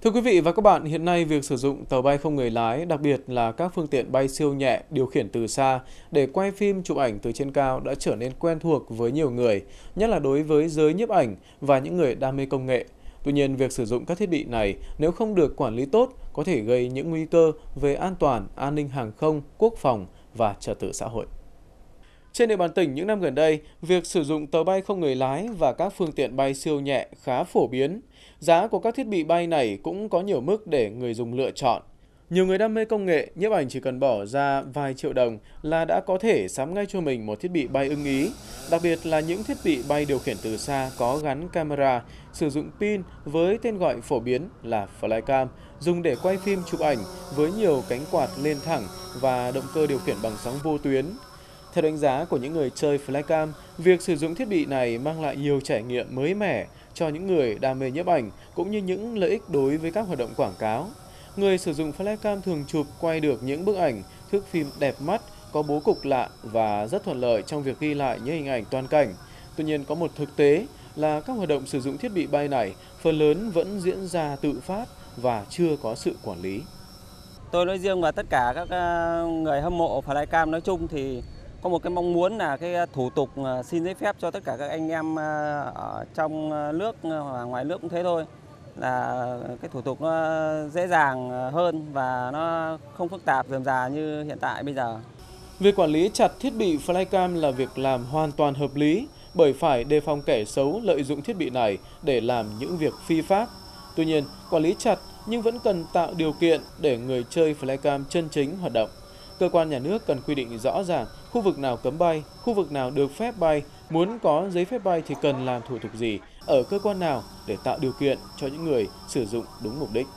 Thưa quý vị và các bạn, hiện nay việc sử dụng tàu bay không người lái, đặc biệt là các phương tiện bay siêu nhẹ điều khiển từ xa để quay phim chụp ảnh từ trên cao đã trở nên quen thuộc với nhiều người, nhất là đối với giới nhiếp ảnh và những người đam mê công nghệ. Tuy nhiên, việc sử dụng các thiết bị này nếu không được quản lý tốt có thể gây những nguy cơ về an toàn, an ninh hàng không, quốc phòng và trật tự xã hội. Trên địa bàn tỉnh những năm gần đây, việc sử dụng tàu bay không người lái và các phương tiện bay siêu nhẹ khá phổ biến. Giá của các thiết bị bay này cũng có nhiều mức để người dùng lựa chọn. Nhiều người đam mê công nghệ, nhiếp ảnh chỉ cần bỏ ra vài triệu đồng là đã có thể sắm ngay cho mình một thiết bị bay ưng ý. Đặc biệt là những thiết bị bay điều khiển từ xa có gắn camera, sử dụng pin với tên gọi phổ biến là flycam, dùng để quay phim chụp ảnh với nhiều cánh quạt lên thẳng và động cơ điều khiển bằng sóng vô tuyến. Theo đánh giá của những người chơi flycam, việc sử dụng thiết bị này mang lại nhiều trải nghiệm mới mẻ cho những người đam mê nhiếp ảnh cũng như những lợi ích đối với các hoạt động quảng cáo. Người sử dụng flycam thường chụp quay được những bức ảnh, thước phim đẹp mắt, có bố cục lạ và rất thuận lợi trong việc ghi lại những hình ảnh toàn cảnh. Tuy nhiên có một thực tế là các hoạt động sử dụng thiết bị bay này phần lớn vẫn diễn ra tự phát và chưa có sự quản lý. Tôi nói riêng và tất cả các người hâm mộ flycam nói chung thì có một cái mong muốn là cái thủ tục xin giấy phép cho tất cả các anh em ở trong nước và ngoài nước cũng thế thôi, là cái thủ tục nó dễ dàng hơn và nó không phức tạp rườm rà như hiện tại bây giờ. Việc quản lý chặt thiết bị flycam là việc làm hoàn toàn hợp lý bởi phải đề phòng kẻ xấu lợi dụng thiết bị này để làm những việc phi pháp. Tuy nhiên, quản lý chặt nhưng vẫn cần tạo điều kiện để người chơi flycam chân chính hoạt động. Cơ quan nhà nước cần quy định rõ ràng khu vực nào cấm bay, khu vực nào được phép bay, muốn có giấy phép bay thì cần làm thủ tục gì, ở cơ quan nào để tạo điều kiện cho những người sử dụng đúng mục đích.